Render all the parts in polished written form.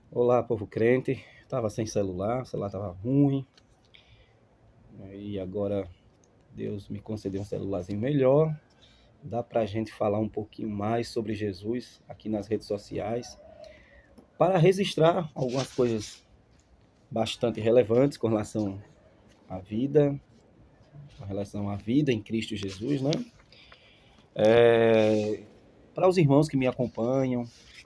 Olá, povo crente. Tava sem celular, o celular tava ruim, e agora Deus me concedeu um celularzinho melhor. Dá pra gente falar um pouquinho mais sobre Jesus aqui nas redes sociais, para registrar algumas coisas bastante relevantes com relação à vida em Cristo Jesus, né? Para os irmãos que me acompanham,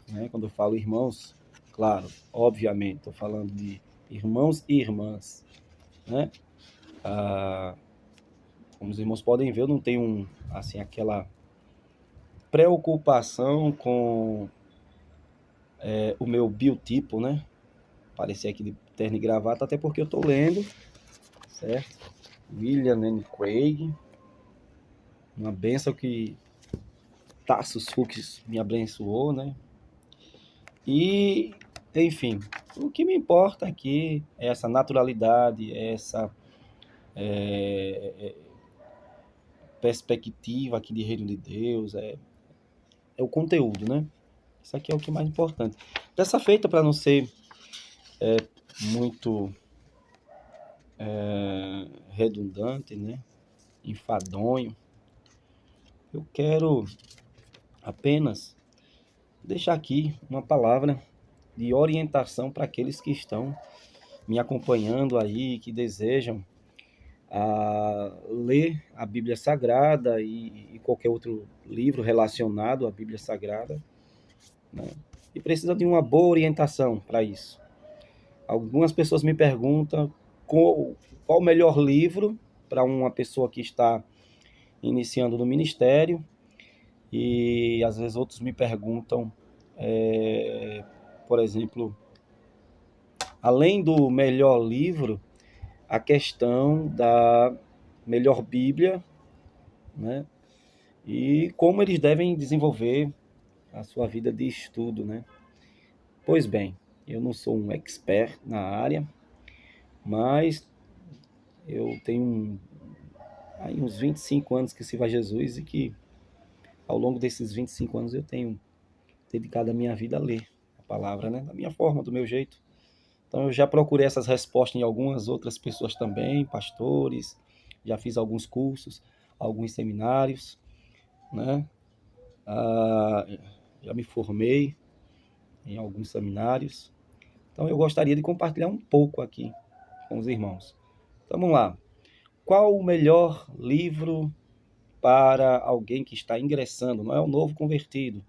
né? Quando eu falo irmãos, claro, obviamente, estou falando de irmãos e irmãs, né? Como os irmãos podem ver, eu não tenho assim, aquela preocupação com o meu biotipo, né? Parecer aqui de terno e gravata, até porque eu estou lendo, certo? William Lane Craig, uma benção que Tassos Fux me abençoou, né? E, enfim, o que me importa aqui é essa naturalidade, essa perspectiva aqui de reino de Deus, é o conteúdo, né? Isso aqui é o que é mais importante. Dessa feita, para não ser muito redundante, né? Enfadonho, eu quero apenas deixar aqui uma palavra de orientação para aqueles que estão me acompanhando aí, que desejam ler a Bíblia Sagrada e qualquer outro livro relacionado à Bíblia Sagrada, né? E precisa de uma boa orientação para isso. Algumas pessoas me perguntam qual o melhor livro para uma pessoa que está iniciando no ministério, e às vezes outros me perguntam, por exemplo, além do melhor livro, a questão da melhor Bíblia, né? E como eles devem desenvolver a sua vida de estudo, né? Pois bem, eu não sou um expert na área, mas eu tenho aí uns 25 anos que sirvo a Jesus, e que ao longo desses 25 anos eu tenho dedicado a minha vida a ler a palavra, né? Da minha forma, do meu jeito. Então eu já procurei essas respostas em algumas outras pessoas também, pastores, já fiz alguns cursos, alguns seminários, né? Ah, já me formei em alguns seminários. Então eu gostaria de compartilhar um pouco aqui com os irmãos. Então vamos lá. Qual o melhor livro para alguém que está ingressando, não é o novo convertido,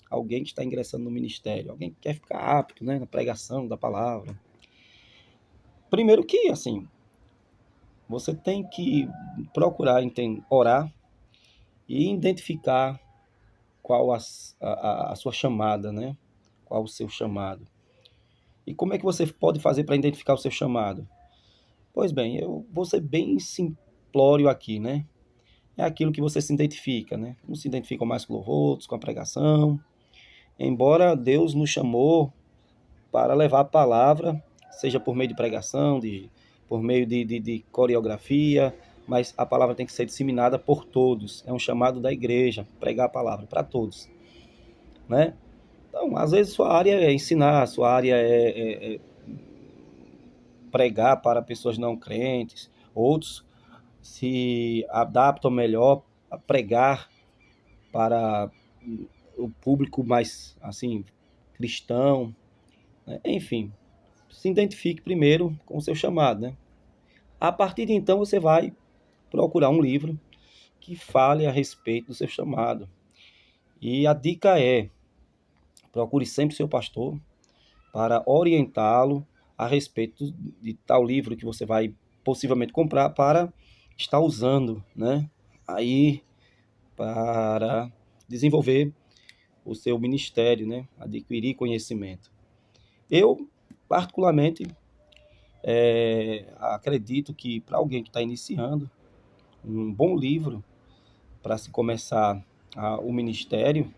alguém que está ingressando no ministério, alguém que quer ficar apto, né, na pregação da palavra? Primeiro que, assim, você tem que procurar orar e identificar qual a sua chamada, né? Qual o seu chamado. E como é que você pode fazer para identificar o seu chamado? Pois bem, eu vou ser bem simplório aqui, né? É aquilo que você se identifica, né? Uns se identificam mais com louvor, outros com a pregação. Embora Deus nos chamou para levar a palavra, seja por meio de pregação, por meio de coreografia, mas a palavra tem que ser disseminada por todos. É um chamado da igreja, pregar a palavra para todos, né? Então, às vezes sua área é ensinar, sua área é pregar para pessoas não crentes, outros se adaptam melhor a pregar para o público mais, assim, cristão, né? Enfim, se identifique primeiro com o seu chamado, né? A partir de então você vai procurar um livro que fale a respeito do seu chamado. E a dica é: procure sempre seu pastor para orientá-lo a respeito de tal livro que você vai possivelmente comprar para estar usando, né? Aí para desenvolver o seu ministério, né? Adquirir conhecimento. Eu, particularmente, acredito que para alguém que está iniciando, um bom livro para se começar o ministério,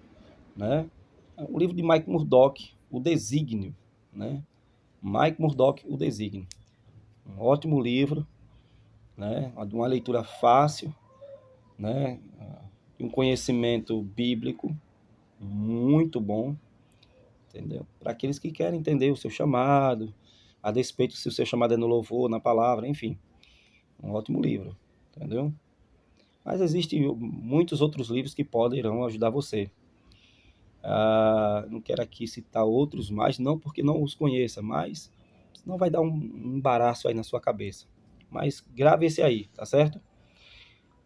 né? É o livro de Mike Murdock, O Desígnio, né? Mike Murdock, O Desígnio. Um ótimo livro, né? De uma leitura fácil, né? Um conhecimento bíblico muito bom, entendeu? Para aqueles que querem entender o seu chamado, a despeito se o seu chamado é no louvor, na palavra, enfim. Um ótimo livro, entendeu? Mas existem muitos outros livros que poderão ajudar você. Não quero aqui citar outros mais, não porque não os conheça, mas senão vai dar um embaraço aí na sua cabeça. Mas grave esse aí, tá certo?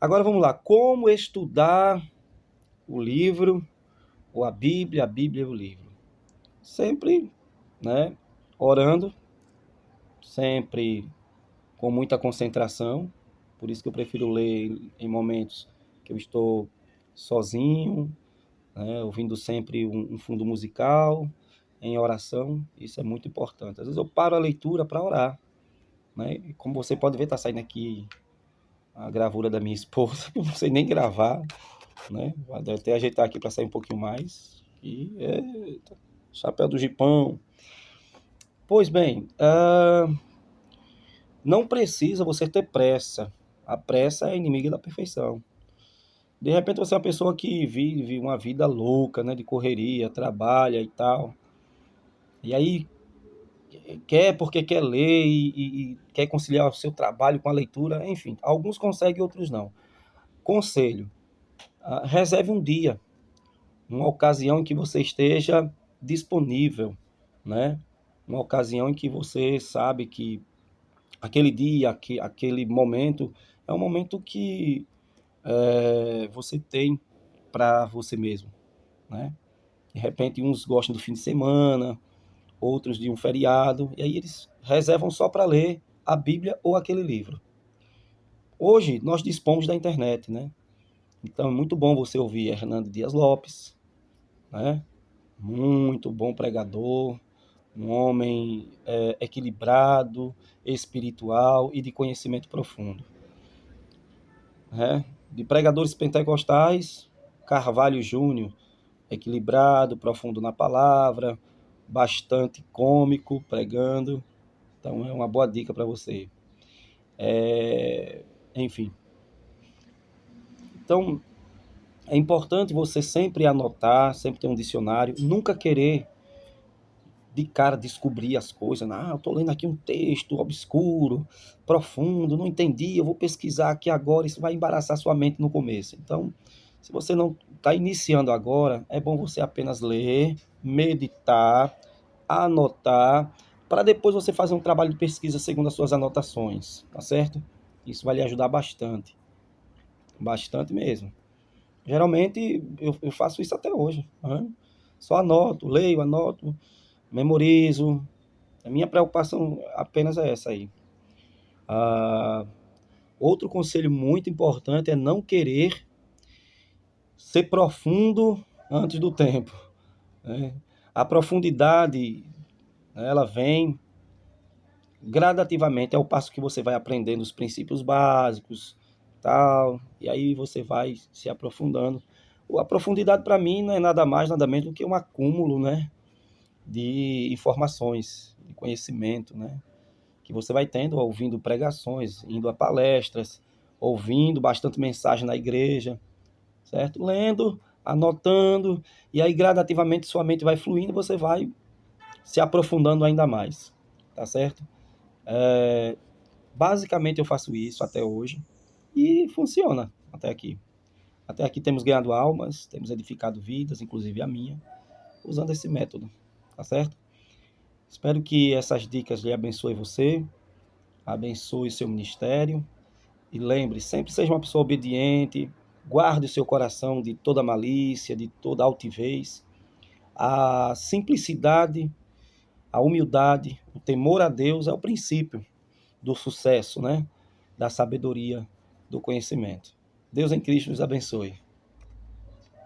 Agora vamos lá. Como estudar o livro, ou a Bíblia e o livro? Sempre, né, orando, sempre com muita concentração. Por isso que eu prefiro ler em momentos que eu estou sozinho, né, ouvindo sempre um fundo musical, em oração. Isso é muito importante. Às vezes eu paro a leitura para orar, né? E como você pode ver, está saindo aqui a gravura da minha esposa, que eu não sei nem gravar, né? Vou até ajeitar aqui para sair um pouquinho mais. E chapéu do Gipão. Pois bem, não precisa você ter pressa. A pressa é inimiga da perfeição. De repente você é uma pessoa que vive uma vida louca, né, de correria, trabalha e tal. E aí quer porque quer ler e quer conciliar o seu trabalho com a leitura, enfim. Alguns conseguem, outros não. Conselho: reserve um dia, uma ocasião em que você esteja disponível, né? Uma ocasião em que você sabe que aquele dia, aquele momento é um momento que você tem para você mesmo, né? De repente uns gostam do fim de semana, outros de um feriado, e aí eles reservam só para ler a Bíblia ou aquele livro. Hoje nós dispomos da internet, né? Então é muito bom você ouvir Hernando Dias Lopes, né? Muito bom pregador, um homem equilibrado, espiritual e de conhecimento profundo, né? De pregadores pentecostais, Carvalho Júnior, equilibrado, profundo na palavra, bastante cômico, pregando. Então é uma boa dica para você. Enfim. Então é importante você sempre anotar, sempre ter um dicionário, nunca querer de cara descobrir as coisas. Eu estou lendo aqui um texto obscuro, profundo, não entendi, eu vou pesquisar aqui agora, isso vai embaraçar sua mente no começo. Então, se você não está iniciando agora, é bom você apenas ler, meditar, anotar, para depois você fazer um trabalho de pesquisa segundo as suas anotações, tá certo? Isso vai lhe ajudar bastante, bastante mesmo. Geralmente eu faço isso até hoje, né? Só anoto, leio, anoto, memorizo. A minha preocupação apenas é essa aí. Outro conselho muito importante é não querer ser profundo antes do tempo, né? A profundidade, ela vem gradativamente, ao passo que você vai aprendendo os princípios básicos, tal, e aí você vai se aprofundando. A profundidade para mim não é nada mais, nada menos do que um acúmulo, né, de informações, de conhecimento, né, que você vai tendo ouvindo pregações, indo a palestras, ouvindo bastante mensagem na igreja, certo? Lendo, anotando, e aí gradativamente sua mente vai fluindo, você vai se aprofundando ainda mais, tá certo? Basicamente eu faço isso até hoje e funciona até aqui. Até aqui temos ganhado almas, temos edificado vidas, inclusive a minha, usando esse método, tá certo? Espero que essas dicas lhe abençoem você, abençoe seu ministério e lembre, sempre seja uma pessoa obediente, guarde o seu coração de toda malícia, de toda altivez. A simplicidade, a humildade, o temor a Deus é o princípio do sucesso, né? Da sabedoria, do conhecimento. Deus em Cristo nos abençoe.